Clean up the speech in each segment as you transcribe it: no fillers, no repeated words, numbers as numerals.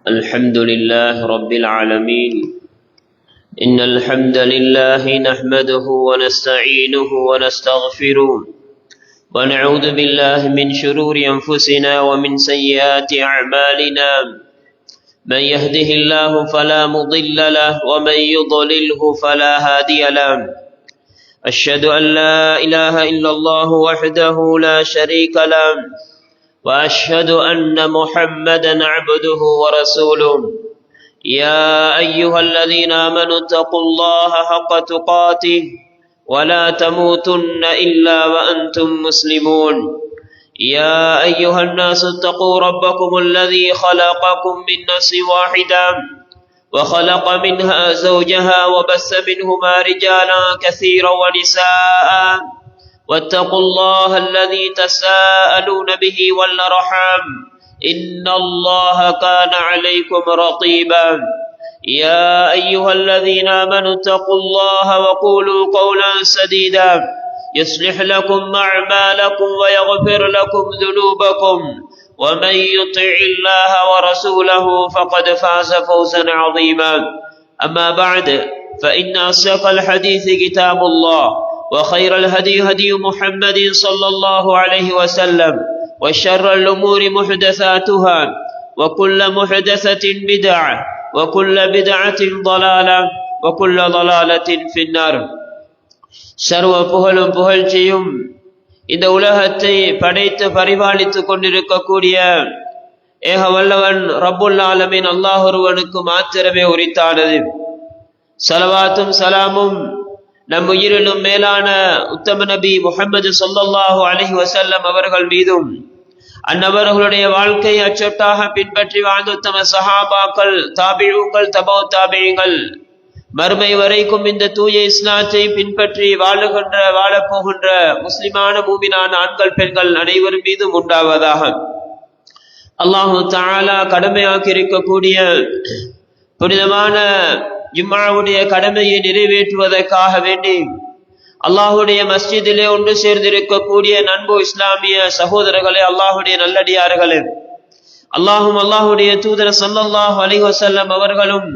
الحمد لله رب العالمين. إن الحمد لله نحمده ونستعينه ونستغفره ونعوذ بالله من شرور أنفسنا ومن سيئات أعمالنا. من يهده الله فلا مضل له ومن يضلله فلا هادي له. أشهد أن لا إله إلا الله وحده لا شريك له وأشهد أن محمدا عبده ورسوله. يا أيها الذين آمنوا اتقوا الله حق تقاته ولا تموتن إلا وأنتم مسلمون. يا أيها الناس اتقوا ربكم الذي خلقكم من نفس واحدة وخلق منها زوجها وبث منهما رجالا كثيرا ونساء. واتقوا الله الذي تساءلون به والأرحام إن الله كان عليكم رقيبا. يا أيها الذين آمنوا اتقوا الله وقولوا قولا سديدا يصلح لكم أعمالكم ويغفر لكم ذنوبكم ومن يطع الله ورسوله فقد فاز فوزا عظيما. أما بعد فإن أصدق الحديث كتاب الله وخير الهدي هدي محمد صلى الله عليه وسلم وشر الأمور محدثاتها وكل محدثة بدعة وكل بدعة ضلالة وكل ضلالة في النار. சர்வ புகழும் புகழ்ச்சியும் இந்த உலகத்தை படைத்து பரிபாலித்து கொண்டிருக்கக்கூடிய ஏக வல்லவன் ரப்புல் ஆலமீன் அல்லாஹ் ஒருவனுக்கு மாத்திரமே உரித்தானது. ஸலவாத்தும் சலாமும் நம் உயிரிலும் மேலான உத்தம நபி முஹம்மது ஸல்லல்லாஹு அலைஹி வஸல்லம் அவர்கள் மீதும் அன்னவர்களுடைய வாழ்க்கையை அச்சட்டாக பின்பற்றி வாழ்ந்த உத்தம சஹாபாக்கள், தாபிஊன்கள், தபௌ தாபிஈன்கள், மறுமை வரைக்கும் இந்த தூய இஸ்லாத்தை பின்பற்றி வாழப்போகின்ற முஸ்லிமான மூமினான ஆண்கள் பெண்கள் அனைவரும் மீதும் உண்டாவதாக. அல்லாஹு தஆலா கடமையாக்கி இருக்கக்கூடிய புனிதமான ஜும்ஆவுடைய கடமையை நிறைவேற்றுவதற்காக வேண்டி அல்லாஹுடைய மஸ்ஜிதிலே ஒன்று சேர்ந்திருக்கக்கூடிய நண்பு இஸ்லாமிய சகோதரர்களே, அல்லாஹுடைய நல்லடியார்களே, அல்லாஹுடைய தூதர் ஸல்லல்லாஹு அலைஹி வஸல்லம் அவர்களும்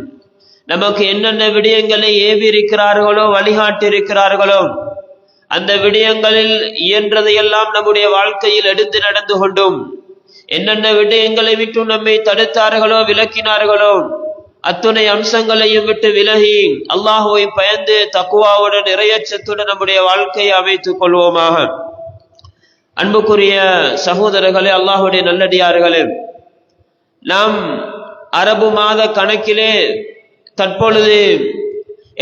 நமக்கு என்னென்ன விடயங்களை ஏவி இருக்கிறார்களோ, வழிகாட்டி இருக்கிறார்களோ, அந்த விடயங்களில் இயன்றதையெல்லாம் நம்முடைய வாழ்க்கையில் எடுத்து நடந்து கொண்டும், என்னென்ன விடயங்களை விட்டு நம்மை தடுத்தார்களோ, விலக்கினார்களோ, அத்துணை அம்சங்களையும் விட்டு விலகி அல்லாஹுவை பயந்து தக்குவாவுடன் இறையச்சத்துடன் நம்முடைய வாழ்க்கையை அமைத்துக் கொள்வோமாக. அன்புக்குரிய சகோதரர்களே, அல்லாஹுடைய நல்லடியார்களே, நாம் அரபு மாத கணக்கிலே தற்பொழுது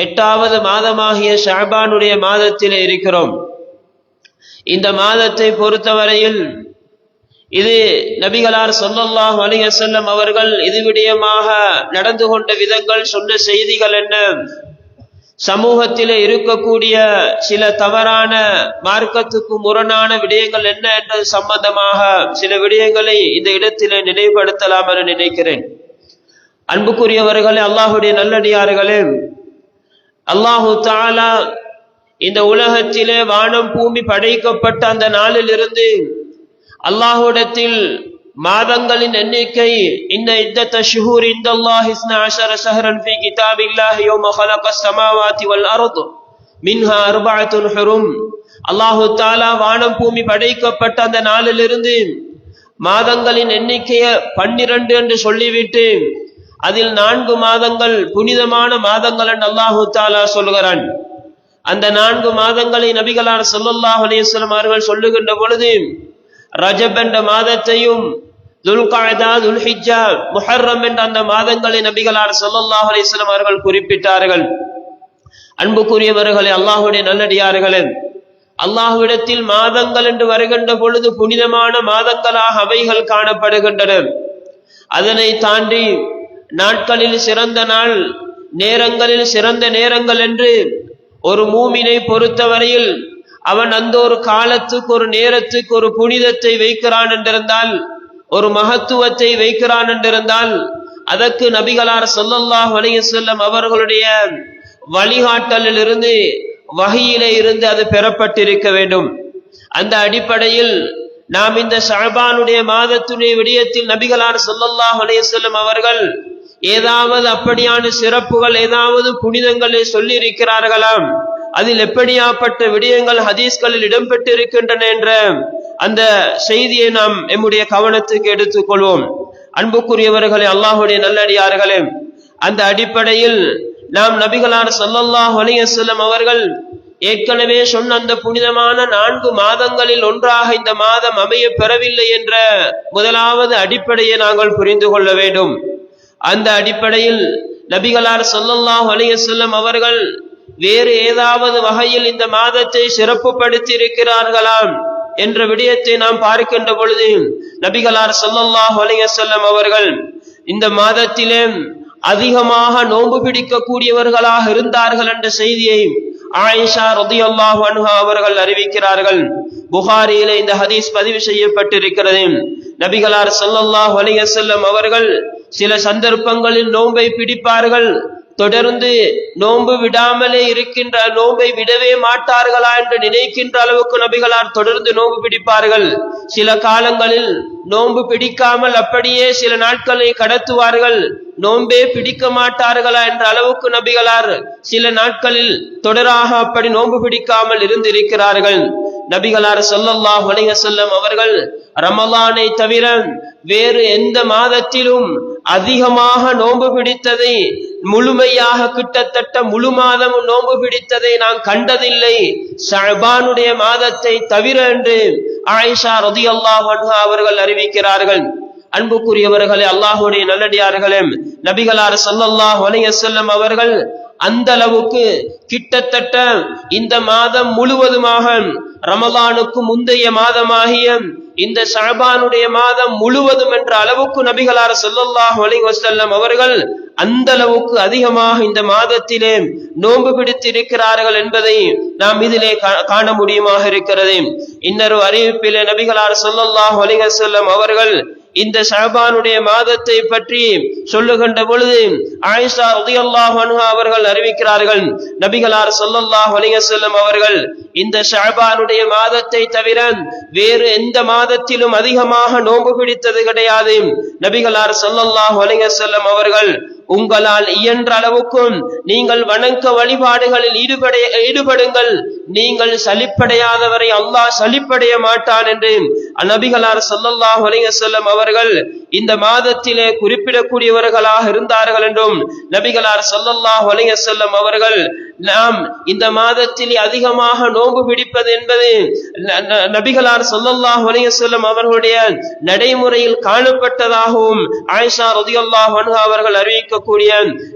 8வது மாதமாகிய ஷஅபானுடைய மாதத்திலே இருக்கிறோம். இந்த மாதத்தை பொறுத்தவரையில் இது நபிகளார் ஸல்லல்லாஹு அலைஹி வஸல்லம் அவர்கள் இது விடயமாக நடந்து கொண்ட விதங்கள், சொன்ன செய்திகள் என்ன, சமூகத்திலே இருக்கக்கூடிய சில தவறான மார்க்கத்துக்கு முரணான விடயங்கள் என்ன என்பது சம்பந்தமாக சில விடயங்களை இந்த இடத்திலே நினைவுபடுத்தலாம் என நினைக்கிறேன். அன்புக்குரியவர்களே, அல்லாஹுடைய நல்லடியார்களே, அல்லாஹு தஆலா இந்த உலகத்திலே வானம் பூமி படைக்கப்பட்ட அந்த நாளில் இருந்து அல்லாஹ்விடத்தில் மாதங்களின் எண்ணிக்கை இன்ன இத்தத ஷுஹூர் இன்தல்லாஹி 12 ஷஹரன் ஃபீ கிதாபில்லாஹி யௌம ஹலகஸ் ஸமாவாதி வல் அர்த் மின்ஹா அர்பஅத்துன் ஹுரும். அல்லாஹ் தஆலா வானம் பூமி படைக்கப்பட்ட அந்த நாளிலிருந்து மாதங்களின் எண்ணிக்கையை 12 என்று சொல்லிவிட்டு அதில் 4 மாதங்கள் புனிதமான மாதங்கள் என்று அல்லாஹ் தஆலா சொல்கிறான். அந்த 4 மாதங்களை நபிகளார் ஸல்லல்லாஹு அலைஹி வஸல்லம் அவர்கள் சொல்லுகின்ற பொழுது ரஜப் என்ற மாதத்தையும், துல்காதா, துல்ஹிஜ்ஜா, முஹர்ரம் என்ற அந்த மாதங்களை நபிகளார் ஸல்லல்லாஹு அலைஹி வஸல்லம் அவர்கள் குறிப்பிட்டார்கள். அன்புக்குரியவர்களே, அல்லாஹ்வுடைய நல்லடியார்களே, அல்லாஹ்விடத்தில் மாதங்கள் என்று வருகின்ற பொழுது புனிதமான மாதங்களாக அவைகள் காணப்படுகின்றன. அதனை தாண்டி நாட்களில் சிறந்த நாள், நேரங்களில் சிறந்த நேரங்கள் என்று ஒரு மூமினை பொறுத்தவரையில் அவன் அந்த ஒரு காலத்துக்கு, ஒரு நேரத்துக்கு ஒரு புனிதத்தை வைக்கிறான் என்றிருந்தால், ஒரு மகத்துவத்தை வைக்கிறான் என்றிருந்தால், அதற்கு நபிகளார் ஸல்லல்லாஹு அலைஹி வஸல்லம் அவர்களுடைய வழிகாட்டலில் இருந்து, வஹீயிலே இருந்து அது பெறப்பட்டிருக்க வேண்டும். அந்த அடிப்படையில் நாம் இந்த ஷஅபானுடைய மாதத்துடைய விடயத்தில் நபிகளார் ஸல்லல்லாஹு அலைஹி வஸல்லம் அவர்கள் ஏதாவது அப்படியான சிறப்புகள், ஏதாவது புனிதங்களை சொல்லி இருக்கிறார்களாம்? அதில் எப்படியாப்பட்ட விடயங்கள் ஹதீஸ்களில் இடம்பெற்றிருக்கின்றன என்ற அந்த செய்தியை நாம் நம்முடைய கவனத்துக்கு எடுத்துக்கொள்வோம். அன்புக்குரியவர்களே, அல்லாஹ்வுடைய நல்லடியார்களே, அந்த அடிப்படையில் நாம் நபிகளார் ஸல்லல்லாஹு அலைஹி வஸல்லம் அவர்கள் ஏற்கனவே சொன்ன அந்த புனிதமான 4 மாதங்களில் ஒன்றாக இந்த மாதம் அமைய பெறவில்லை என்ற முதலாவது அடிப்படையை நாங்கள் புரிந்து கொள்ள வேண்டும். அந்த அடிப்படையில் நபிகளார் ஸல்லல்லாஹு அலைஹி வஸல்லம் அவர்கள் வேறு ஏதாவது வகையில் இந்த மாதத்தை சிறப்புப்படுத்தி இருக்கிறார்களாம் என்ற விடயத்தை நாம் பார்க்கின்ற பொழுது, நபிகளார் ஸல்லல்லாஹு அலைஹி வஸல்லம் அவர்கள் இந்த மாதத்திலே அதிகமாக நோன்பு பிடிக்கக்கூடியவர்களாக இருந்தார்கள் என்ற செய்தியை ஆயிஷா ரலியல்லாஹு அன்ஹா அவர்கள் அறிவிக்கிறார்கள். புகாரியிலே இந்த ஹதீஸ் பதிவு செய்யப்பட்டிருக்கிறது. நபிகளார் ஸல்லல்லாஹு அலைஹி வஸல்லம் அவர்கள் சில சந்தர்ப்பங்களில் நோன்பை பிடிப்பார்கள். தொடர்ந்து நோன்பு விடாமலே இருக்கின்ற, நோன்பை விடவே மாட்டார்களா என்று நினைக்கின்ற அளவுக்கு நபிகளார் தொடர்ந்து நோன்பு பிடிப்பார்கள். சில காலங்களில் நோன்பு பிடிக்காமல் அப்படியே சில நாட்களை கடத்துவார்கள். நோன்பே பிடிக்க மாட்டார்களா என்ற அளவுக்கு நபிகளார் சில நாட்களில் தொடராக அப்படி நோன்பு பிடிக்காமல் இருந்திருக்கிறார்கள். நபிகளார் ஸல்லல்லாஹு அலைஹி வஸல்லம் அவர்கள் ரமலானை தவிர வேறு எந்த மாதத்திலும் அதிகமாக நோன்பு பிடித்ததை, முழுமையாக கிட்டத்தட்ட முழு மாதமும் நோன்பு பிடித்ததை நான் கண்டதில்லை, ஷஅபானுடைய மாதத்தை தவிர என்று ஆயிஷா ரலியல்லாஹு அன்ஹா அவர்கள் அறிவிக்கிறார்கள். அன்புக்குரியவர்களே, அல்லாஹ்வுடைய நல்லடியார்களே, நபிகளார் ஸல்லல்லாஹு அலைஹி வஸல்லம் அவர்கள் அந்த அளவுக்கு கிட்டத்தட்ட இந்த மாதம் முழுவதுமாக, ரமலானுக்கு முந்தைய மாதமாகிய இந்த ஷஅபானுடைய மாதம் முழுவதும் என்ற அளவுக்கு நபிகளார் ஸல்லல்லாஹு அலைஹி வஸல்லம் அவர்கள் அந்த அளவுக்கு அதிகமாக இந்த மாதத்திலே நோன்பு பிடித்திருக்கிறார்கள் என்பதை நாம் இதிலே காண முடியுமாக இருக்கிறது. இன்னொரு அறிவிப்பிலே நபிகளார் ஸல்லல்லாஹு அலைஹி வஸல்லம் அவர்கள் இந்த ஷஅபானுடைய மாதத்தை பற்றி சொல்லுகின்ற பொழுது ஆயிஷா ரலியல்லாஹு அன்ஹா அவர்கள் அறிவிக்கிறார்கள், நபிகளார் ஸல்லல்லாஹு அலைஹி வஸல்லம் அவர்கள் இந்த ஷஅபானுடைய மாதத்தை தவிர வேறு எந்த மாதத்திலும் அதிகமாக நோன்பு பிடித்தது கிடையாது. நபிகளார் ஸல்லல்லாஹு அலைஹி வஸல்லம் அவர்கள் உங்களால் இயன்ற அளவுக்கும் நீங்கள் வணக்க வழிபாடுகளில் ஈடுபடுங்கள், நீங்கள் சலிப்படையாதவரை அல்லாஹ் சலிப்படைய மாட்டான் என்று நபிகளார் ஸல்லல்லாஹு அலைஹி வஸல்லம் அவர்கள் இந்த மாதத்திலே குறிப்பிடக்கூடியவர்களாக இருந்தார்கள் என்றும் நபிகளார் ஸல்லல்லாஹு அலைஹி வஸல்லம் அவர்கள் நாம் இந்த மாதத்தில் அதிகமாக நோன்பு பிடிப்பது என்பது நபிகளார் ஸல்லல்லாஹு அலைஹி வஸல்லம் அவர்களுடைய நடைமுறையில் காணப்பட்டதாகவும் ஆயிஷா ரலியல்லாஹு அன்ஹா அவர்கள் அறிவிக்கக்கூடிய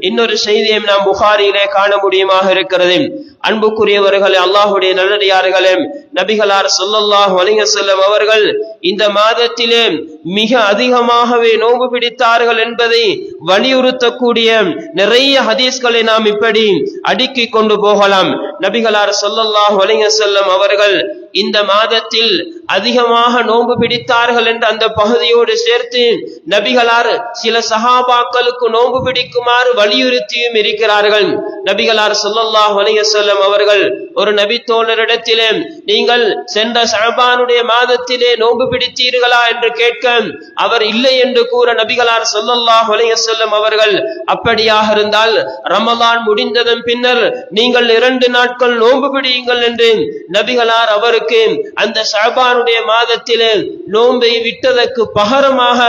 இன்னொரு செய்தியை நாம் புகாரியிலே காண முடியுமாக இருக்கிறது. அன்புக்குரியவர்களே, அல்லாஹ்வுடைய நல்லடியார்களே, நபிகளார் ஸல்லல்லாஹு அலைஹி வஸல்லம் அவர்கள் இந்த மாதத்திலே மிக அதிகமாகவே நோன்பு பிடித்தார்கள் என்பதை வலியுறுத்தக்கூடிய நிறைய ஹதீஸ்களை நாம் இப்படி அடுக்கிக் கொண்டு போகலாம். நபிகளார் ஸல்லல்லாஹு அலைஹி வஸல்லம் அவர்கள் இந்த மாதத்தில் அதிகமாக நோன்பு பிடித்தார்கள் என்ற அந்த பகுதியோடு சேர்த்து நபிகளார் சில சஹாபாக்களுக்கு நோன்பு பிடிக்குமாறு வலியுறுத்தியும் இருக்கிறார்கள். நபிகளார் ஸல்லல்லாஹு அலைஹி வஸல்லம் அவர்கள் ஒரு நபி தோழரிடத்திலே, நீங்கள் சென்ற ஷஅபானுடைய மாதத்திலே நோன்பு பிடித்தீர்களா என்று கேட்க அவர் இல்லை என்று கூற, நபிகளார் ஸல்லல்லாஹு அலைஹி வஸல்லம் அவர்கள் அப்படியாக இருந்தால் ரமலான் முடிந்ததன் பின்னர் நீங்கள் 2 நாட்கள் நோன்பு பிடியுங்கள் என்று நபிகளார் அவருக்கு அந்த ஷஅபானுடைய மாதத்திலே நோன்பை விட்டதற்கு பகரமாக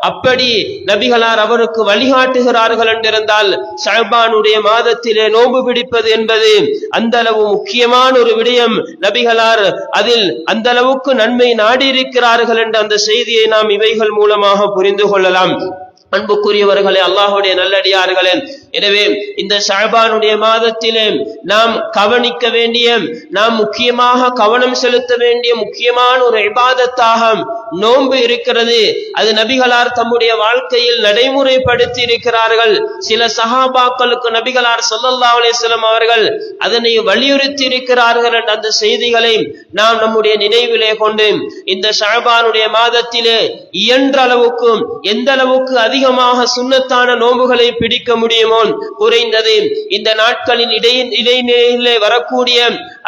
அப்படி நபிகளார் அவருக்கு வழிகாட்டுகிறார்கள் என்றிருந்தால், ஷஅபானுடைய மாதத்திலே நோன்பு பிடிப்பது என்பது அந்த அளவு முக்கியமான ஒரு விடயம். நபிகளார் அதில் அந்த அளவுக்கு நன்மை நாடி இருக்கிறார்கள் என்ற அந்த செய்தியை நாம் இவைகள் மூலமாக புரிந்து கொள்ளலாம். அன்புக்குரியவர்களே, அல்லாஹ்வுடைய நல்லடியார்களே, எனவே இந்த ஷஅபானுடைய மாதத்திலே நாம் கவனிக்க வேண்டிய, நாம் முக்கியமாக கவனம் செலுத்த வேண்டிய முக்கியமான ஒரு இபாதத்தாக நோன்பு இருக்கிறது. அது நபிகளார் தம்முடைய வாழ்க்கையில் நடைமுறைப்படுத்தி இருக்கிறார்கள். சில சஹாபாக்களுக்கு நபிகளார் ஸல்லல்லாஹு அலைஹி வஸல்லம் அவர்கள் அதனை வலியுறுத்தி இருக்கிறார்கள் என்ற அந்த செய்திகளை நாம் நம்முடைய நினைவிலே கொண்டு இந்த ஷஅபானுடைய மாதத்திலே இயன்ற அளவுக்கு, எந்த அளவுக்கு அதிகமாக சுன்னத்தான நோன்புகளை பிடிக்க முடியுமோ, குறைந்தது இந்த நாட்களின் இடைநிலையிலே வரக்கூடிய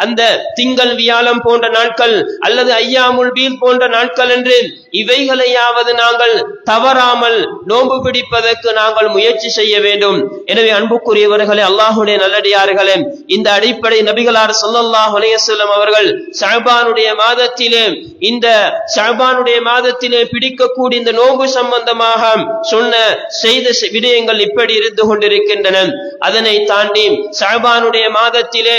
அந்த திங்கள் வியாழம் போன்ற நாட்கள் அல்லது ஐயாமுல் பீல் போன்ற நாட்கள் என்று இவைகளையாவது நாங்கள் தவறாமல் நோன்பு பிடிப்பதற்கு நாங்கள் முயற்சி செய்ய வேண்டும். எனவே அன்புக்குரியவர்களே, அல்லாஹ்வுடைய நல்லடியார்களே, இந்த அடிப்படை நபிகளார் ஸல்லல்லாஹு அலைஹி வஸல்லம் அவர்கள் ஷஅபானுடைய மாதத்திலே இந்த ஷஅபானுடைய மாதத்திலே பிடிக்கக்கூடிய இந்த நோன்பு சம்பந்தமாக செய்த விடயங்கள் இப்படி இருந்து கொண்டிருக்கின்றன. அதனை தாண்டி ஷஅபானுடைய மாதத்திலே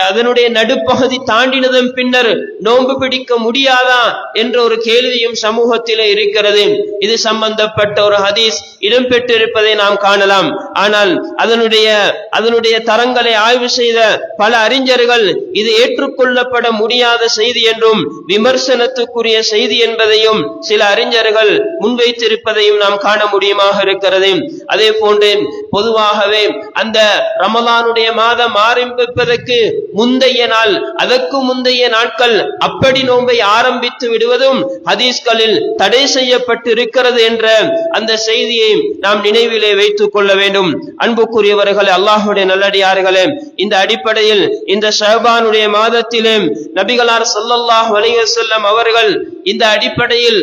அதனுடைய நடுப்பகுதி தாண்டினதன் பின்னர் நோன்பு பிடிக்க முடியாதா என்ற ஒரு கேள்வியும் சமூகத்திலே இருக்கிறது. இது சம்பந்தப்பட்ட ஒரு ஹதீஸ் இடம்பெற்றிருப்பதை நாம் காணலாம். ஆனால் அதனுடைய தரங்களை ஆய்வு செய்த பல அறிஞர்கள் இது ஏற்றுக்கொள்ளப்பட முடியாத செய்தி என்றும் விமர்சனத்துக்குரிய செய்தி என்பதையும் சில அறிஞர்கள் முன்வைத்திருப்பதையும் நாம் காண முடியுமாக இருக்கிறது. அதே போன்று பொதுவாகவே அந்த ரமலானுடைய மாதம் ஆரம்பிப்பதற்கு முந்தைய நாள், அதற்கு முந்தைய நாட்கள் அப்படி நோன்பை ஆரம்பித்து விடுவதும் ஹதீஸ்களில் தடை செய்யப்பட்டிருக்கிறது என்ற அந்த செய்தியை நாம் நினைவிலே வைத்துக் கொள்ள வேண்டும். அன்புக்குரியவர்களே, அல்லாஹ்வுடைய நல்லடியார்களே, இந்த அடிப்படையில் இந்த ஷஅபானுடைய மாதத்திலே நபிகளார் ஸல்லல்லாஹு அலைஹி வஸல்லம் அவர்கள் இந்த அடிப்படையில்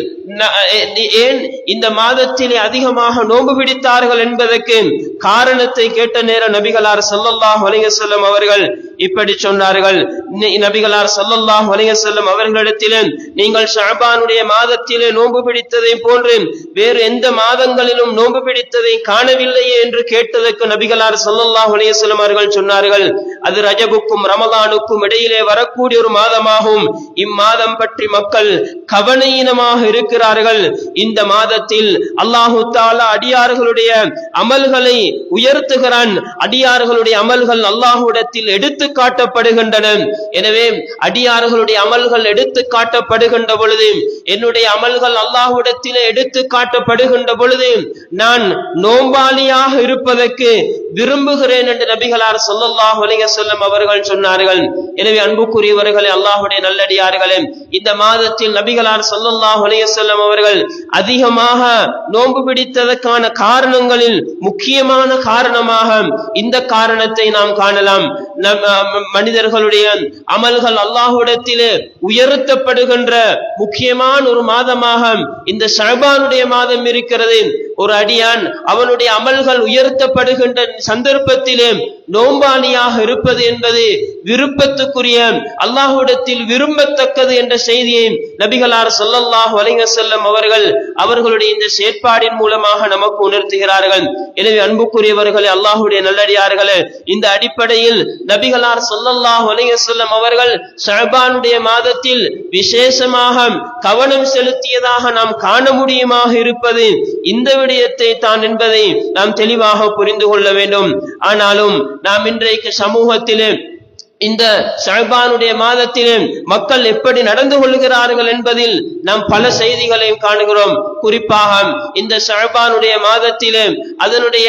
ஏன் இந்த மாதத்திலே அதிகமாக நோன்பு பிடித்தார்கள் என்பதற்கு காரணத்தை கேட்ட நேரம் நபிகளார் ஸல்லல்லாஹு அலைஹி வஸல்லம் அவர்கள் இப்படி சொன்னார்கள். நபிகளார் ஸல்லல்லாஹு அலைஹி வஸல்லம் அவர்களிடத்திலே நீங்கள் ஷஅபானுடைய மாதத்திலே நோன்பு பிடித்ததை போன்று வேறு எந்த மாதங்களிலும் நோன்பு பிடித்ததை காணவில்லையே என்று கேட்டதற்கு நபிகளார் ஸல்லல்லாஹு அலைஹி வஸல்லம் அவர்கள் சொன்னார்கள், அது ரஜபுக்கும் ரமலானுக்கும் இடையிலே வரக்கூடிய ஒரு மாதமாகும். இம்மாதம் பற்றி மக்கள் கவனீனமாக இருக்கிறார்கள். இந்த மாதத்தில் அல்லாஹு தஆலா அடியார்களுடைய அமல்களை உயர்த்துகிறான். அடியார்களுடைய அமல்கள் அல்லாஹ்விடத்தில் எடுத்து காட்டப்படுகின்றன. எனவே அடியார்களுடைய அமல்கள் எடுத்து காட்டப்படுகின்ற பொழுது, என்னுடைய அமல்கள் அல்லாஹ்விடத்தில் எடுத்து காட்டப்படுகின்ற பொழுது நான் நோம்பாளியாக இருப்பதற்கு விரும்புகிறேன் என்று நபிகளார் ஸல்லல்லாஹு அலைஹி வஸல்லம் அவர்கள் சொன்னார்கள். எனவே அன்புக்குரியவர்களே, அல்லாஹ்வுடைய நல்லடியார்களே, இந்த மாதத்தில் நபிகளார் ஸல்லல்லாஹு அலைஹி வஸல்லம் அவர்கள் அதிகமாக நோன்பு பிடித்ததற்கான காரணங்களில் முக்கியமான காரணமாக இந்த காரணத்தை நாம் காணலாம். மனிதர்களுடைய அமல்கள் அல்லாஹ்விடத்திலே உயர்த்தப்படுகின்ற முக்கியமான ஒரு மாதமாக இந்த ஷஅபானுடைய மாதம் இருக்கிறது. ஒரு அடியான் அவனுடைய அமல்கள் உயர்த்தப்படுகின்ற சந்தர்ப்பத்திலே நோம்பாளியாக இருப்பது என்பது விருப்பத்துக்குரிய, அல்லாஹ்விடத்தில் விரும்பத்தக்கது என்ற செய்தியை நபிகளார் ஸல்லல்லாஹு அலைஹி வஸல்லம் அவர்கள் அவர்களுடைய இந்த செயற்பாடின் மூலமாக நமக்கு உணர்த்துகிறார்கள். எனவே அன்புக்குரியவர்களே, அல்லாஹ்வுடைய நல்லடியார்களே, இந்த அடிப்படையில் நபிகளார் ஸல்லல்லாஹு அலைஹி வஸல்லம் அவர்கள் ஷஅபானுடைய மாதத்தில் விசேஷமாக கவனம் செலுத்தியதாக நாம் காண முடியுமாக இருப்பது இந்த விடயத்தை தான் என்பதை நாம் தெளிவாக புரிந்து கொள்ள வேண்டும். ஆனாலும் நாம் இன்றைக்கு சமூகத்திலே இந்த ஷஅபானுடைய மாதத்திலே மக்கள் எப்படி நடந்து கொள்கிறார்கள் என்பதில் நாம் பல செய்திகளையும் காணுகிறோம். குறிப்பாக இந்த ஷஅபானுடைய மாதத்திலே அதனுடைய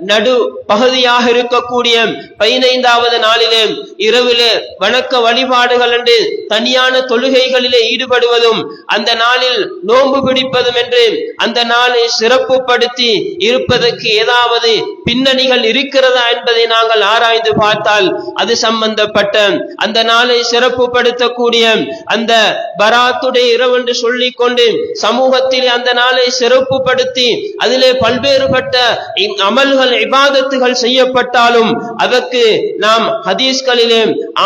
நடு பகுதியாக இருக்கக்கூடிய 15வது நாளிலே இரவிலே வணக்க வழிபாடுகள் என்று தனியான தொழுகைகளிலே ஈடுபடுவதும், அந்த நாளில் நோன்பு பிடிப்பதும் என்று அந்த நாளை சிறப்புப்படுத்தி இருப்பதற்கு ஏதாவது பின்னணிகள் இருக்கிறதா என்பதை நாங்கள் ஆராய்ந்து பார்த்தால் அது சம்பந்தப்பட்ட அந்த நாளை சிறப்புப்படுத்தக்கூடிய அந்த பராத்துடைய இரவு என்று சொல்லிக் கொண்டு சமூகத்திலே அந்த நாளை சிறப்புப்படுத்தி அதிலே பல்வேறுபட்ட அமல்கள் இபாதத்துகள் செய்யப்பட்டாலும் அதற்கு நாம் ஹதீஸ்களிலே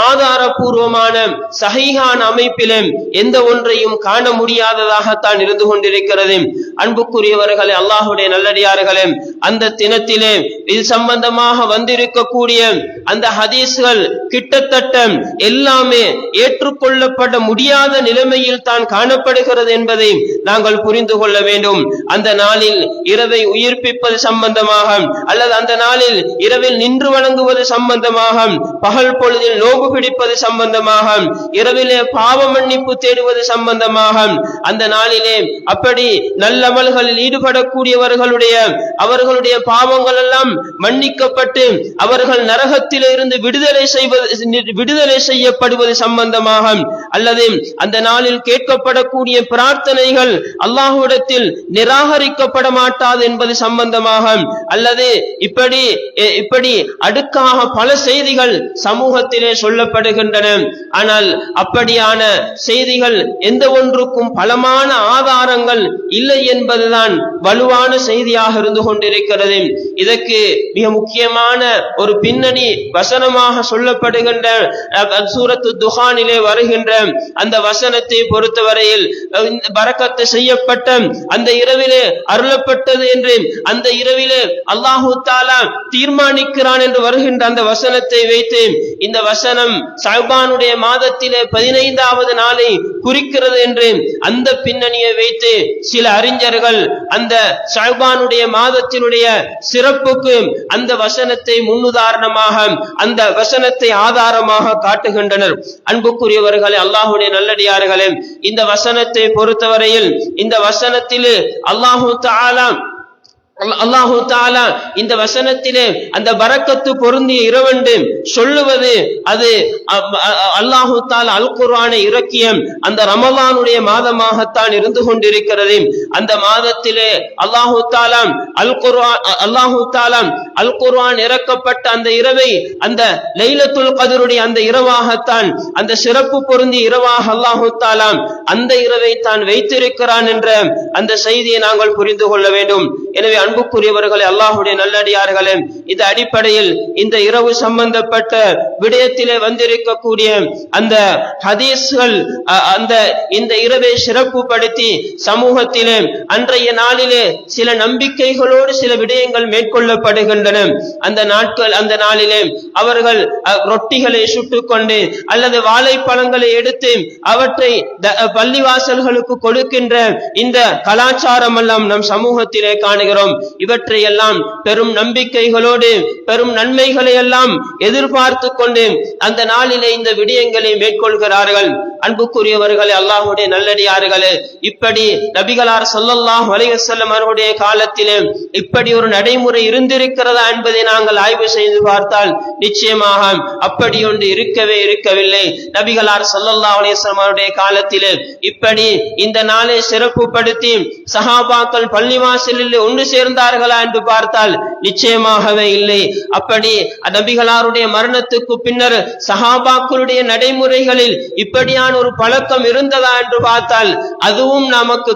ஆதாரபூர்வமான சஹீஹான அமைப்பிலே எந்த ஒன்றையும் காண முடியாததாகத்தான் இருந்து கொண்டிருக்கிறது. அன்புக்குரியவர்களே, அல்லாஹ்வுடைய நல்லடியார்களே, அந்த தினத்திலே இது சம்பந்தமாக வந்திருக்கக்கூடிய அந்த ஹதீஸ்கள் கிட்டத்தட்ட எல்லாமே ஏற்றுக்கொள்ளப்பட முடியாத நிலைமையில் தான் காணப்படுகிறது என்பதை நாங்கள் புரிந்து கொள்ள வேண்டும். அந்த நாளில் இரவை உயிர்ப்பிப்பது சம்பந்தமாக அல்லது அந்த நாளில் இரவில் நின்று வணங்குவது சம்பந்தமாக, பகல் பொழுதில் நோன்பு பிடிப்பது சம்பந்தமாக, இரவிலே பாவ மன்னிப்பு தேடுவது சம்பந்தமாக, அந்த நாளிலே அப்படி நல்ல நல்லமல்களில் ஈடுபடக்கூடியவர்களுடைய அவர்களுடைய பாவங்கள் எல்லாம் மன்னிக்கப்பட்டு அவர்கள் நரகத்திலிருந்து விடுதலை செய்யப்படுவது சம்பந்தமாக, அல்லது அந்த நாளில் கேட்கப்படக்கூடிய பிரார்த்தனைகள் அல்லாஹ்விடத்தில் நிராகரிக்கப்பட மாட்டாது என்பது சம்பந்தமாக, அல்லது இப்படி அடுக்காக பல செய்திகள் சமூகத்திலே சொல்லப்படுகின்றன. ஆனால் அப்படியான செய்திகள் எந்த ஒன்றுக்கும் பலமான ஆதாரங்கள் இல்லை என்பதுதான் வலுவான செய்தியாக இருந்து கொண்டிருக்கிறது. இதற்கு மிக முக்கியமான ஒரு பின்னணி வசனமாக சொல்லப்படுகின்ற சூரத்து துஹானிலே வருகின்ற அந்த வசனத்தை பொறுத்தவரையில் பரக்கத்து செய்யப்பட்ட அந்த இரவிலே அருளப்பட்டது என்று அந்த இரவிலே அல்லாஹு தஆலா தீர்மானிக்கிறான் என்று வருகின்ற அந்த வசனத்தை வைத்து இந்த வசனம் ஷஅபானுடைய மாதத்திலே 15வது நாளை குறிக்கிறது என்று அந்த பின்னணியை வைத்து சில அறிஞர்கள் அந்த ஷஅபானுடைய மாதத்தினுடைய சிறப்புக்கு அந்த வசனத்தை முன்னுதாரணமாக அந்த வசனத்தை ஆதாரமாக காட்டுகின்றனர். அன்புக்குரியவர்களே, அல்லாஹ்வுடைய நல்லடியார்களே, இந்த வசனத்தை பொறுத்தவரையில் இந்த வசனத்திலே அல்லாஹு தஆலா இந்த வசனத்திலே அந்த பரக்கத்து பொருந்திய இரவென்று சொல்லுவது அது அல்லாஹு தஆலா அல் குர்ஆனை இறக்கிய அந்த ரமலானுடைய மாதமாகத்தான் இருந்து கொண்டிருக்கிறது. அந்த மாதத்திலே அல்லாஹு தஆலா அல் குர்ஆன் இறக்கப்பட்ட அந்த இரவை அந்த லைலத்துல் கத்ருடைய அந்த இரவாகத்தான், அந்த சிறப்பு பொருந்திய இரவாக அல்லாஹு தஆலா அந்த இரவை தான் வைத்திருக்கிறான் என்ற அந்த செய்தியை நாங்கள் புரிந்து கொள்ள வேண்டும். எனவே அன்புக்குரியவர்களே, அல்லாஹ்வுடைய நல்லடியார்களே, இந்த அடிப்படையில் இந்த இரவு சம்பந்தப்பட்ட விடயத்திலே வந்திருக்கக்கூடிய அந்த ஹதீஸ்கள் இந்த இரவை சிறப்புப்படுத்தி சமூகத்திலே அன்றைய நாளிலே சில நம்பிக்கைகளோடு சில விடயங்கள் மேற்கொள்ளப்படுகின்றன. அந்த நாளிலே அவர்கள் ரொட்டிகளை சுட்டுக் கொண்டு அல்லது வாழைப்பழங்களை எடுத்து அவற்றை பள்ளிவாசல்களுக்கு கொடுக்கின்ற இந்த கலாச்சாரம் எல்லாம் நம் சமூகத்திலே காணுகிறோம். இவற்றை எல்லாம் பெரும் நம்பிக்கைகளோடு பெரும் நன்மைகளை எல்லாம் எதிர்பார்த்து கொண்டு அந்த நாளிலே இந்த விடயங்களை மேற்கொள்கிறார்கள். அன்புக்குரியவர்களே, அல்லாஹ்வுடைய நல்லடியார்களே, இப்படி நபிகளார் ஸல்லல்லாஹு அலைஹி வஸல்லம் அவர்களுடைய காலத்திலே இப்படி ஒரு நடைமுறை இருந்திருக்கிறதா என்பதை நாங்கள் ஆய்வு செய்து பார்த்தால் நிச்சயமாக அப்படி ஒன்று இருக்கவில்லை. நபிகளார் ஸல்லல்லாஹு அலைஹி வஸல்லம் அவருடைய காலத்திலே இப்படி இந்த நாளை சிறப்புப்படுத்தி சஹாபாக்கள் பள்ளிவாசலில் ஒன்று சேர்ந்தார்களா என்று பார்த்தால் நிச்சயமாகவே இல்லை. அப்படி நபிகளாருடைய மரணத்துக்கு பின்னர் சஹாபாக்களுடைய நடைமுறைகளில் இப்படியான ஒரு பழக்கம் இருந்ததா என்று பார்த்தால் அதுவும் நமக்கு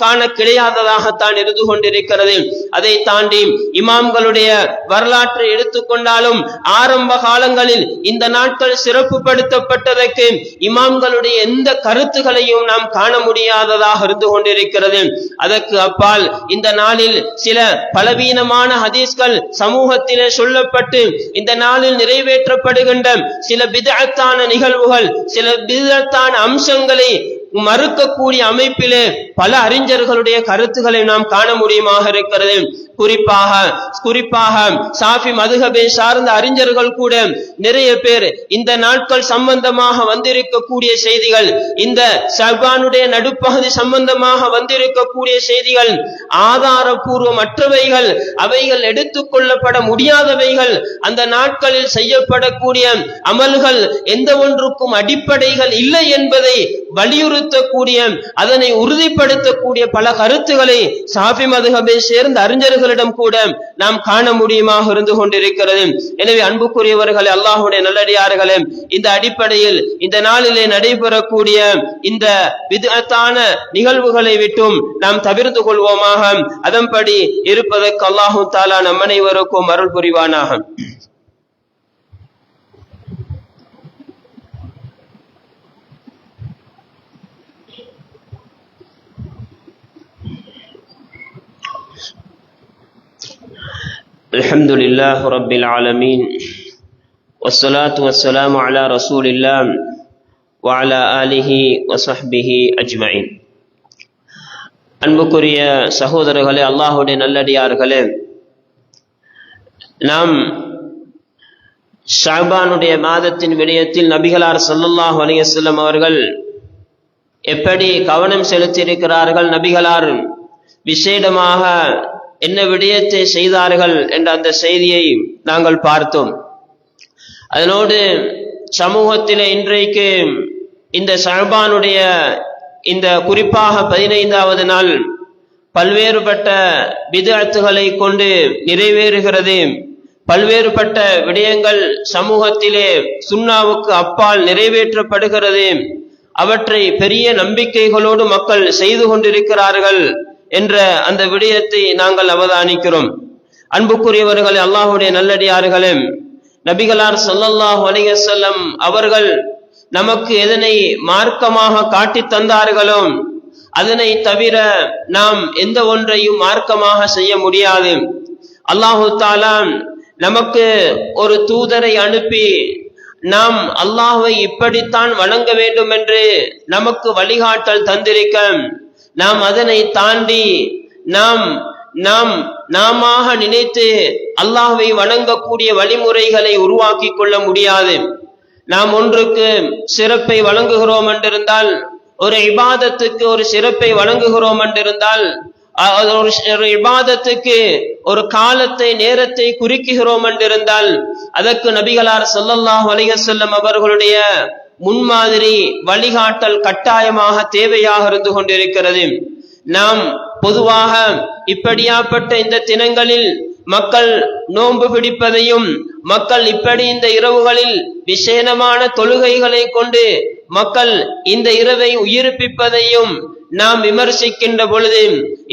காண கிடையாததாகத்தான் இருந்து கொண்டிருக்கிறது. அதை தாண்டி இமாம்களுடைய வரலாற்றை எடுத்துக்கொண்டாலும் ஆரம்ப காலங்களில் இந்த நாட்கள் சிறப்புப்படுத்தப்பட்டதற்கு இமாம்களுடைய எந்த கருத்துகளையும் நாம் காண முடியாததாக இருந்து கொண்டிருக்கிறது. அதற்கு அப்பால் இந்த நாளில் சில பலவீனமான ஹதீஸ்கள் சமூகத்திலே சொல்லப்பட்டு இந்த நாளில் நிறைவேற்றப்படுகின்ற சில பிதஅத்தான நிகழ்வுகள், சில பிதஅத்தான அம்சங்களை மறுக்கக்கூடிய அமைப்பிலே பல அறிஞர்களுடைய கருத்துக்களை நாம் காண முடியுமாக இருக்கிறது. குறிப்பாக சாஃபி மதுஹபை சார்ந்த அறிஞர்கள் கூட நிறைய பேர் இந்த நாட்கள் சம்பந்தமாக வந்திருக்கக்கூடிய செய்திகள், இந்த ஷஅபானுடைய நடுப்பகுதி சம்பந்தமாக வந்திருக்கக்கூடிய செய்திகள் ஆதாரபூர்வமற்றவைகள், அவைகள் எடுத்துக்கொள்ளப்பட முடியாதவைகள், அந்த நாட்களில் செய்யப்படக்கூடிய அமல்கள் எந்த ஒன்றுக்கும் அடிப்படைகள் இல்லை என்பதை வலியுறுத்தக்கூடிய, அதனை உறுதிப்படுத்தக்கூடிய பல கருத்துக்களை சாஃபி மதுஹபை சேர்ந்த அறிஞர்களிடம் கூட நாம் காண முடியுமாக இருந்து கொண்டிருக்கிறது. எனவே அன்புக்குரியவர்களே, அல்லாஹ்வுடைய நல்லடியார்களே, இந்த அடிப்படையில் இந்த நாளிலே நடைபெறக்கூடிய இந்த பித்அத்தான நிகழ்வுகளை விட்டும் நாம் தவிர்த்து கொள்வோமாக. அதன்படி இருப்பதற்கு அல்லாஹு தஆலா நம் அனைவருக்கும் அருள் புரிவானாக. الحمد لله رب العالمين والصلاة والسلام على رسول الله وعلى آله وصحبه أجمعين. அன்புக்குரிய சகோதரர்களே, அல்லாஹ்வுடைய நல்லடியார்களே, நாம் ஷஅபானுடைய மாதத்தின் விடயத்தில் நபிகளார் ஸல்லல்லாஹு அலைஹி வஸல்லம் அவர்கள் எப்படி கவனம் செலுத்தியிருக்கிறார்கள் நபிகளார், விசேடமாக என்ன விடயத்தை செய்தார்கள் என்ற அந்த செய்தியை நாங்கள் பார்த்தோம். அதனோடு சமூகத்திலே இன்றைக்கு இந்த ஷஅபானுடைய இந்த குறிப்பாக 15வது நாள் பல்வேறுபட்ட பித்அத்துகளை கொண்டு நிறைவேறுகிறது. பல்வேறுபட்ட விடயங்கள் சமூகத்திலே சுன்னாவுக்கு அப்பால் நிறைவேற்றப்படுகிறது. அவற்றை பெரிய நம்பிக்கைகளோடு மக்கள் செய்து கொண்டிருக்கிறார்கள் என்ற அந்த விடயத்தை நாங்கள் அவதானிக்கிறோம். அன்புக்குரியவர்களே, அல்லாஹ்வுடைய நல்லடியார்களே, நபிகளார் ஸல்லல்லாஹு அலைஹி வஸல்லம் அவர்கள் நமக்கு எதனை மார்க்கமாக காட்டி தந்தார்களோ அதனை தவிர நாம் எந்த ஒன்றையும் மார்க்கமாக செய்ய முடியாது. அல்லாஹு தஆலா நமக்கு ஒரு தூதரை அனுப்பி நாம் அல்லாஹ்வை இப்படித்தான் வணங்க வேண்டும் என்று நமக்கு வழிகாட்டல் தந்திருக்க, நாம் அதனை தாண்டி நாம நினைத்து அல்லாஹ்வை வணங்கக்கூடிய வழிமுறைகளை உருவாக்கி கொள்ள முடியாது. நாம் ஒன்றுக்கு சிறப்பை வழங்குகிறோம் என்றிருந்தால், ஒரு இபாதத்துக்கு ஒரு சிறப்பை வழங்குகிறோம் என்றிருந்தால், ஒரு இபாதத்துக்கு ஒரு காலத்தை நேரத்தை குறிக்குகிறோம் என்றிருந்தால் அதற்கு நபிகளார் ஸல்லல்லாஹு அலைஹி வஸல்லம் அவர்களுடைய முன்மாதிரி வழிகாட்டல் கட்டாயமாக தேவையாக இருந்து கொண்டிருக்கிறது. நாம் பொதுவாக இப்படியாப்பட்ட இந்த தினங்களில் மக்கள் நோன்பு பிடிப்பதையும், மக்கள் இப்படி இந்த இரவுகளில் விசேஷமான தொழுகைகளை கொண்டு மக்கள் இந்த இரவை உயிர்ப்பிப்பதையும் நாம் விமர்சிக்கின்ற பொழுது,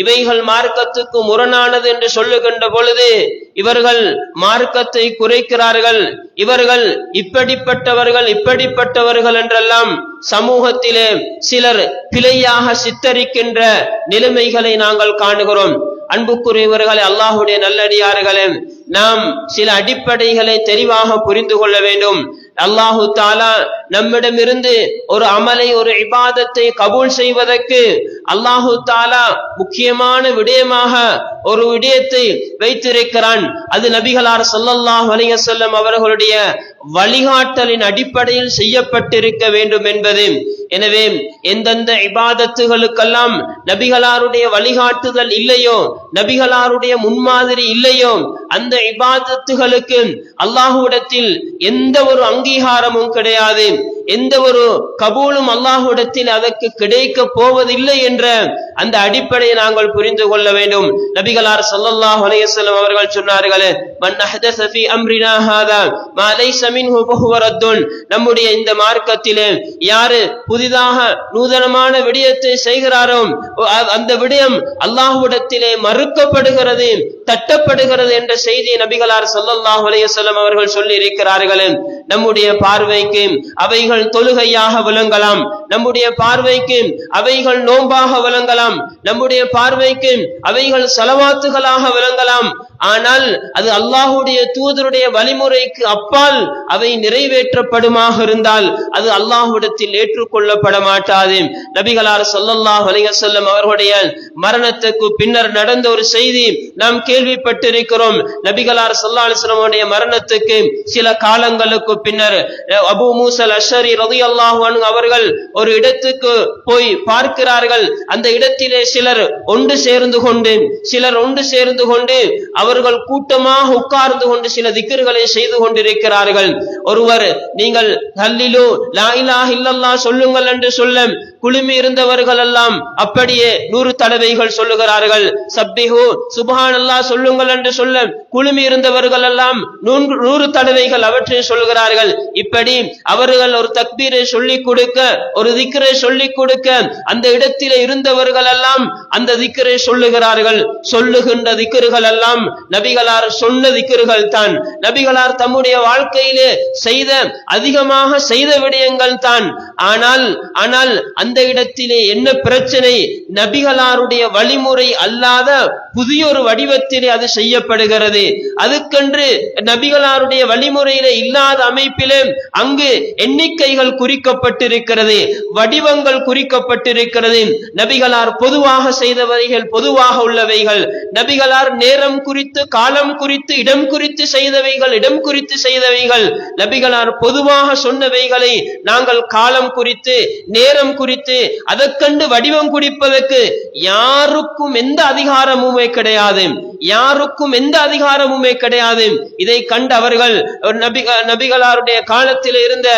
இவைகள் மார்க்கத்துக்கு முரணானது என்று சொல்லுகின்ற பொழுது இவர்கள் மார்க்கத்தை குறைக்கிறார்கள், இவர்கள் இப்படிப்பட்டவர்கள் என்றெல்லாம் சமூகத்திலே சிலர் பிழையாக சித்தரிக்கின்ற நிலைமைகளை நாங்கள் காணுகிறோம். அன்புக்குரியவர்களே, அல்லாஹ்வுடைய நல்லடியார்களே, நாம் சில அடிப்படைகளை தெளிவாக புரிந்து கொள்ள வேண்டும். அல்லாஹு தஆலா நம்மிடமிருந்து ஒரு அமலை, ஒரு இபாதத்தை கபூல் செய்வதற்கு அல்லாஹு தஆலா முக்கியமான விடயமாக ஒரு விடயத்தை வைத்திருக்கிறான். அது நபிகளார் ஸல்லல்லாஹு அலைஹி வஸல்லம் அவர்களுடைய வழிகாட்டலின் அடிப்படையில் செய்யப்பட்டிருக்க வேண்டும் என்பது. எனவே எந்தெந்த இபாதத்துகளுக்கெல்லாம் நபிகளாருடைய வழிகாட்டுதல் இல்லையோ, நபிகளாருடைய முன்மாதிரி இல்லையோ, அந்த இபாதத்துகளுக்கு அல்லாஹ்விடத்தில் எந்த ஒரு அங்கீகாரமும் கிடையாது, எந்த ஒரு கபூலும் அல்லாஹ்விடத்தில் அதற்கு கிடைக்க போவதில்லை என்ற அந்த அடிப்படையை நாங்கள் புரிந்து கொள்ள வேண்டும். நபிகளார் ஸல்லல்லாஹு அலைஹி வஸல்லம் அவர்கள் சொன்னார்கள், மன் அஹ்தஸ ஃபீ அம்ரினா ஹாதா மா லைஸ மின்ஹு ஃபஹுவ ரத்துன். நம்முடைய இந்த மார்க்கத்திலே யாரு புதிதாக நூதனமான விடயத்தை செய்கிறாரோ அந்த விடயம் அல்லாஹ்விடத்திலே மறுக்கப்படுகிறது, தட்டப்படுகிறது என்ற செய்தியை நபிகளார் ஸல்லல்லாஹு அலைஹி வஸல்லம் அவர்கள் சொல்லி இருக்கிறார்கள். நம்முடைய பார்வைக்கு அவைகள் தொழுகையாக விளங்கலாம், நம்முடைய பார்வைக்கு அவைகள் நோன்பாக விளங்கலாம், நம்முடைய பார்வைக்கு அவைகள் ஸலவாத்துகளாக விளங்கலாம். ஆனால் அது அல்லாஹ்வுடைய தூதருடைய வழிமுறைக்கு அப்பால் அவை நிறைவேற்றப்படுமாக இருந்தால் அது அல்லாஹ்விடத்தில் ஏற்றுக்கொள்ளப்பட மாட்டாது. நபிகளார் ஸல்லல்லாஹு அலைஹி வஸல்லம் அவர்களுடைய மரணத்துக்கு பின்னர் நடந்த ஒரு செய்தி நாம் கேள்விப்பட்டிருக்கிறோம். நபிகளார் ஸல்லல்லாஹு அலைஹி வஸல்லம் அவருடைய மரணத்துக்கு சில காலங்களுக்கு பின்னர் அபூ மூஸா அல்-அஷ்அரி ரலியல்லாஹு அன்ஹு அவர்கள் ஒரு இடத்துக்கு போய் பார்க்கிறார்கள். அந்த இடத்திலே சிலர் ஒன்று சேர்ந்து கொண்டு அவர்கள் கூட்டமாக உட்கார்ந்து கொண்டு சில திக்ர்களை செய்து கொண்டிருக்கிறார்கள். ஒருவர், நீங்கள் ஹல்லிலு லா இலாஹ இல்லல்லாஹ் சொல்லுங்கள் என்று சொல்ல குழுமி இருந்தவர்கள் எல்லாம் அப்படியே 100 தடவைகள் சொல்லுகிறார்கள். சப்பிஹு சுப்ஹானல்லாஹ் சொல்லுங்கள் என்று சொல்ல குழுமி இருந்தவர்கள் எல்லாம் 100 தடவைகள் அவற்றை சொல்லுகிறார்கள். இப்படி அவர்கள் ஒரு தக்பீரை சொல்லிக் கொடுக்க, ஒரு திக்ரை சொல்லிக் கொடுக்க அந்த இடத்திலே இருந்தவர்கள் எல்லாம் அந்த திக்ரை சொல்லுகிறார்கள். சொல்லுகின்ற திக்ர்கள் எல்லாம் நபிகளார் சொன்ன திக்ர்கள் தான், நபிகளார் தம்முடைய வாழ்க்கையிலே அதிகமாக செய்த விடயங்கள் தான். ஆனால் அந்த இடத்திலே என்ன பிரச்சனை? நபிகளாருடைய வழிமுறை அல்லாத புதிய ஒரு வடிவத்திலே அது செய்யப்படுகிறது. அதுக்கென்று நபிகளாருடைய வழிமுறையிலே இல்லாத அமைப்பிலே அங்கு எண்ணிக்கைகள் குறிக்கப்பட்டிருக்கிறது, வடிவங்கள் குறிக்கப்பட்டிருக்கிறது. நபிகளார் பொதுவாக செய்தவைகள் பொதுவாக உள்ளவைகள், நபிகளார் நேரம் குறித்து காலம் குறித்து இடம் குறித்து செய்தவைகள் இடம் குறித்து செய்தவைகள், நபிகளார் பொதுவாக சொன்னவைகளை நாங்கள் காலம் குறித்து நேரம் குறித்து அதற்கண்டு வடிவம் குறிப்பதற்கு யாருக்கும் எந்த அதிகாரமுமே கிடையாது, யாருக்கும் எந்த அதிகாரமுமே கிடையாது. இதை கண்டு அவர்கள் நபிகளாருடைய காலத்தில் இருந்த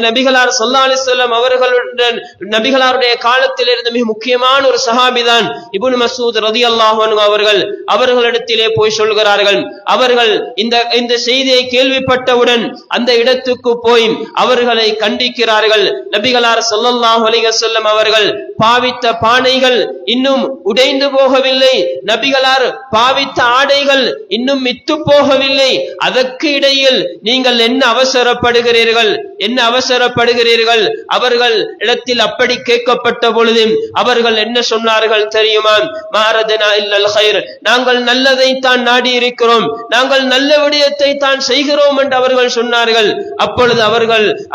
நபிகளார் ஸல்லல்லாஹு அலைஹி வஸல்லம் அவர்களுடன் நபிகளாருடைய காலத்தில் இருந்த மிக முக்கியமான ஒரு சஹாபிதான் இப்னு மஸ்ஊத் ரலியல்லாஹு அன்ஹு அவர்கள். அவர்களிடத்திலே போய் சொல்கிறார்கள். அவர்கள் இந்த செய்தியை கேள்விப்பட்டவுடன் அந்த இடத்துக்கு போய் அவர்களை கண்டிக்கிறார்கள். நபிகளார் ஸல்லல்லாஹு அலைஹி வஸல்லம் அவர்கள் பாவித்த பானைகள் இன்னும் உடைந்து போகவில்லை, நபிகளார் பாவித்த ஆடைகள் இன்னும் மித்து போகவில்லை, அதற்கு இடையில் நீங்கள் என்ன அவசரப்படுகிறீர்கள், என்ன அவசரப்படுகிறீர்கள்? அவர்கள் இடத்தில் அப்படி கேட்கப்பட்ட பொழுது அவர்கள் என்ன சொன்னார்கள் தெரியுமா? மாரதனா இல்லல் கைர், நாங்கள் நல்லதை தான் நாடி இருக்கிறோம், நாங்கள் நல்ல விடயத்தை தான் செய்கிறோம் என்று அவர்கள் சொன்னார்கள். அப்பொழுது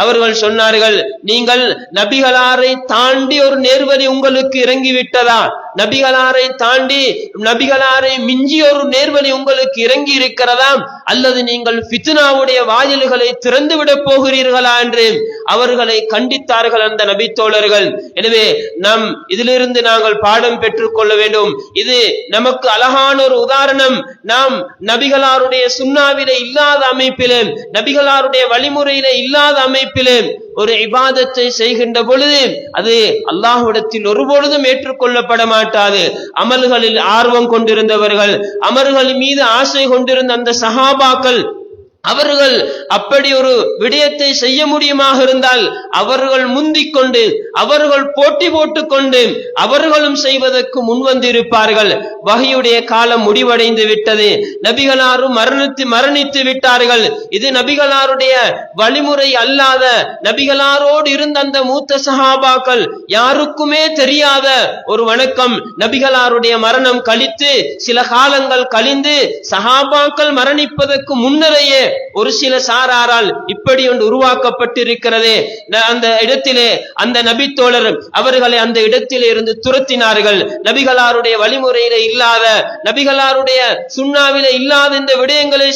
அவர்கள் சொன்னார்கள், நீங்கள் நபிகளாரை தாண்டி ஒரு நேர்வழி உங்களுக்கு இறங்கிவிட்டதா? நபிகளாரை தாண்டி நபிகளாரை மிஞ்சி ஒரு நேர்வழி உங்களுக்கு இறங்கி இருக்கிறதா? அல்லது நீங்கள் ஃபித்னாவுடைய வாயில்களை திறந்து விட போகிறீர்களா என்று அவர்களை கண்டித்தார்கள் அந்த நபி தோழர்கள். எனவே நாம் இதிலிருந்து நாங்கள் பாடம் பெற்றுக் கொள்ள வேண்டும். இது நமக்கு அழகான ஒரு உதாரணம். நாம் நபிகளாருடைய சுன்னாவிலே இல்லாத அமைப்பிலே, நபிகளாருடைய வழிமுறையிலே இல்லாத அமைப்பிலே ஒரு இபாதத்தை செய்கின்ற பொழுது அது அல்லாஹ்விடத்தில் ஒருபொழுதும் ஏற்றுக்கொள்ளப்பட மாட்டாது. அமல்களில் ஆர்வம் கொண்டிருந்தவர்கள், அமல்கள் மீது ஆசை கொண்டிருந்த அந்த சஹாபாக்கள், அவர்கள் அப்படி ஒரு விடயத்தை செய்ய முடியுமாக இருந்தால் அவர்கள் முந்திக் கொண்டு அவர்கள் போட்டி போட்டுக் கொண்டு அவர்களும் செய்வதற்கு முன்வந்திருப்பார்கள். வஹியுடைய காலம் முடிவடைந்து விட்டது, நபிகளாரும் மரணித்து விட்டார்கள். இது நபிகளாருடைய வழிமுறை அல்லாத, நபிகளாரோடு இருந்த அந்த மூத்த சஹாபாக்கள் யாருக்குமே தெரியாத ஒரு வணக்கம். நபிகளாருடைய மரணம் கழித்து சில காலங்கள் கழிந்து சஹாபாக்கள் மரணிப்பதற்கு முன்னரையே ஒரு சில சாராரால் இப்படி ஒன்று உருவாக்கப்பட்டிருக்கிறது. அந்த இடத்திலே அந்த நபி தோழர் அவர்களை அந்த இடத்திலே இருந்து துரத்தினார்கள். நபிகளாருடைய வழிமுறையிலே இல்லாத, நபிகளாருடைய சுன்னாவிலே இல்லாத இந்த விடயங்களை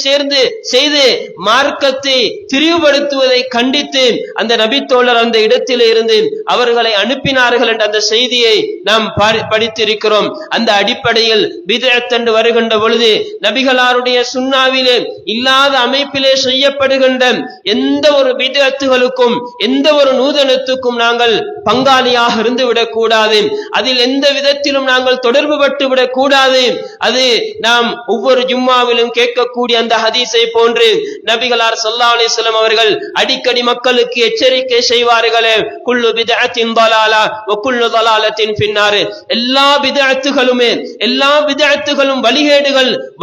செய்து மார்க்கத்தை திரிவுபடுத்துவதை கண்டித்து அந்த நபி தோழர் அந்த இடத்திலே இருந்து அவர்களை அனுப்பினார்கள் என்ற அந்த செய்தியை நாம் படித்திருக்கிறோம். அந்த அடிப்படையில் பித்அத் என்று வருகின்ற பொழுது நபிகளாருடைய சுன்னாவிலே இல்லாத அமைப்பிலே செய்யப்படுகின்ற எந்த ஒரு பித்அத்துகளுக்கும் எந்த ஒரு நூதனத்துக்கும் நாங்கள் பங்காளியாக இருந்து விடக்கூடாது. அதில் எந்த விதத்திலும் நாங்கள் தொடர்பு பட்டு விடக்கூடாது. அது நாம் ஒவ்வொரு ஜும்மாவிலும் கேட்கக்கூடிய அந்த ஹதீஸை போன்று நபிகளார் ஸல்லல்லாஹு அலைஹி வஸல்லம் அவர்கள் அடிக்கடி மக்களுக்கு எச்சரிக்கை செய்வார்களே, குல்லு பித்அத்தின் ضلاலா வ குல்லு ضلالத்தின் ஃபின்னார். எல்லா பித்அத்துகளும்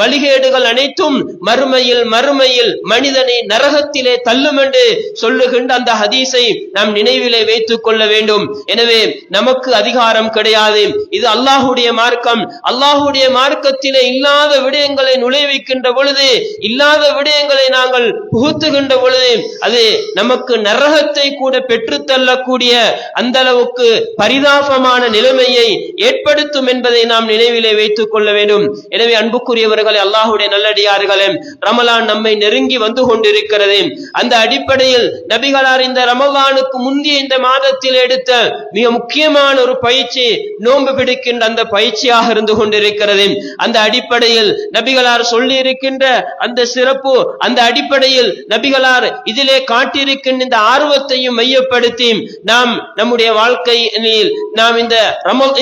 வழிகேடுகள் அனைத்தும் மறுமையில் மனிதனை நரகத்திலே தள்ளும் என்று சொல்லுகின்ற அந்த ஹதீஸை நாம் நினைவிலே வைத்துக் கொள்ள வேண்டும். எனவே நமக்கு அதிகாரம் கிடையாது. இது அல்லாஹ்வுடைய மார்க்கம். அல்லாஹ்வுடைய மார்க்கத்திலே இல்லாத விடயங்களை நுழைவிக்கின்ற பொழுது, இல்லாத விடயங்களை நாங்கள் புகுத்துகின்ற பொழுது அது நமக்கு நரகத்தை கூட பெற்றுத் தள்ளக்கூடிய அந்த அளவுக்கு பரிதாபமான நிலைமையை ஏற்படுத்தும் என்பதை நாம் நினைவிலே வைத்துக் கொள்ள வேண்டும். எனவே அன்புக்குரியவர்களே, அல்லாஹ்வுடைய நல்லடியார்களே, ரமலான் நம்மை நெருங்கி வந்து கொண்டிருக்கிறது. அந்த அடிப்படையில் நபிகளார் இந்த ரமலானுக்கு முந்தைய இந்த மாதத்தில் எடுத்த மிக முக்கியமான ஒரு பயிற்சி நோன்பு பிடிக்கின்ற அந்த பயிற்சியாக இருந்து கொண்டிருக்கிறது. அந்த அடிப்படையில் நபிகளார் சொல்லி இருக்கின்ற அந்த சிறப்பு, அந்த அடிப்படையில் நபிகளார் இதிலே காட்டியிருக்கின்ற இந்த ஆர்வத்தையும் மையப்படுத்தி நாம் நம்முடைய வாழ்க்கையில் நாம்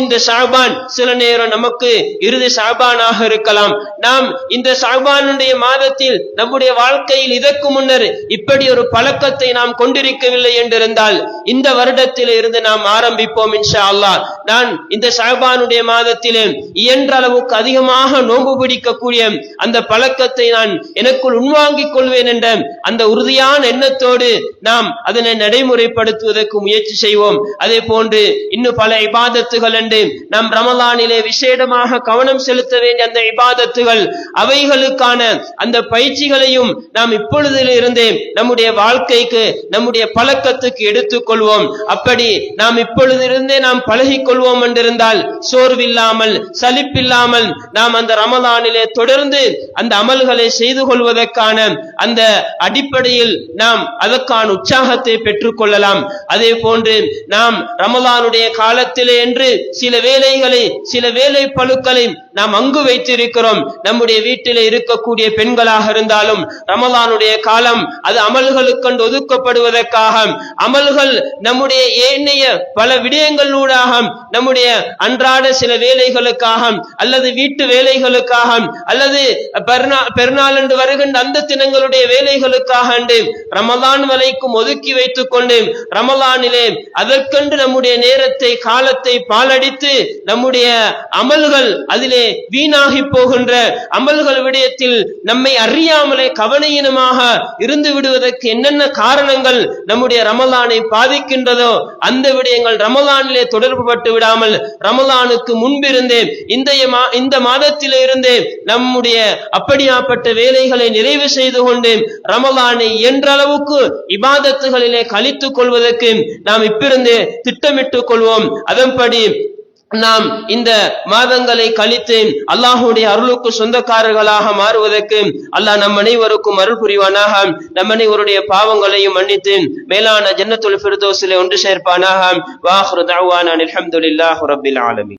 இந்த ஷஅபான் சில நேரம் நமக்கு இறுதி ஷஅபானாக இருக்கலாம். நாம் இந்த ஷஅபானுடைய மாதத்தில் நம்முடைய வாழ்க்கையில் இதற்கு முன்னர் இப்படி ஒரு பழக்கத்தை நாம் கொண்டிருக்கவில்லை என்றிருந்தால் இந்த வருடத்தில் இருந்து நாம் ஆரம்பிப்போம் இன்ஷா அல்லாஹ். நான் இந்த ஷஅபானுடைய மாதத்திலே இயன்ற அளவுக்கு அதிகமாக நோன்பு பிடிக்கக்கூடிய அந்த பழக்கத்தை நான் எனக்குள் உள்வாங்கிக் கொள்வேன் என்ற அந்த உறுதியான எண்ணத்தோடு நாம் அதனை நடைமுறைப்படுத்துவதற்கு முயற்சி செய்வோம். அதே போன்று இன்னும் பல இபாதத்துகள் என்று நாம் ரமலானிலே விசேடமாக கவனம் செலுத்த வேண்டிய அந்த இபாதத்துகள், அவைகளுக்கான அந்த பயிற்சிகளையும் நாம் இப்பொழுதிலிருந்தே நம்முடைய வாழ்க்கைக்கு நம்முடைய பழக்கத்துக்கு எடுத்துக்கொள்வோம். அப்படி நாம் இப்பொழுதிருந்தே நாம் பழகிக் கொள்வோம் என்றிருந்தால் சோர்வில்லாமல் சலிப்பில்லாமல் நாம் அந்த ரமலானிலே தொடர்ந்து அந்த அமல்களை செய்து கொள்வதற்கான அந்த அடிப்படையில் நாம் அதற்கான உற்சாகத்தை பெற்றுக் கொள்ளலாம். அதே போன்று நாம் ரமலானுடைய காலத்திலே என்று சில வேலை பளுக்களை நாம் அங்கு வைத்திருக்கிறோம். நம்முடைய வீட்டிலே இருக்கக்கூடிய பெண்களாக இருந்தாலும் ரமலானுடைய காலம் அது அமல்களுக்கு ஒதுக்கப்படுவதற்காக, அமல்கள் நம்முடைய ஏனைய பல விடயங்களூடாக நம்முடைய அன்றாட சில வேலைகளுக்காக அல்லது வீட்டு வேலைகளுக்காக அல்லது பெருநாள் என்று வருகின்ற அந்த தினங்களுடைய வேலைகளுக்காக ரமலான் வரைக்கும் ஒதுக்கி வைத்துக் கொண்டு ரமலானிலே அதற்கென்று நம்முடைய நேரத்தை காலத்தை பாலடித்து நம்முடைய அமல்கள் அதிலே வீணாகி போகின்ற அமல்கள் விடயத்தில் நம்மை அறியாமலே கவனையினமாக இருந்து விடுவதற்கு என்னென்ன காரணங்கள் நம்முடைய ரமலானை பாதிக்கின்றதோ அந்த விடயங்கள் ரமலானிலே தொடர்பு பட்டு விடாமல் ரமலானுக்கு முன்பிருந்தே இந்த மாதத்திலே இருந்தே நம்முடைய அப்படியாப்பட்ட வேலைகளை நிறைவு செய்து கொண்டு ரமலானை என்ற அளவுக்கு இபாதத்துகளிலே கழித்துக் கொள்வதற்கு நாம் இப்பிருந்தே திட்டமிட்டுக் கொள்வோம். அதன்படி நாம் இந்த மாதங்களை கழித்து அல்லாஹ்வுடைய அருளுக்கு சொந்தக்காரர்களாக மாறுவதற்கு அல்லாஹ் நம் அனைவருக்கும் அருள் புரிவானாக. நம் அனைவருடைய பாவங்களையும் மன்னித்து மேலான ஜன்னத்துல் ஃபிர்தௌஸிலே ஒன்று சேர்ப்பானாக. வ ஆகிரு தஅவானா அல்ஹம்துலில்லாஹி ரப்பில் ஆலமீன்.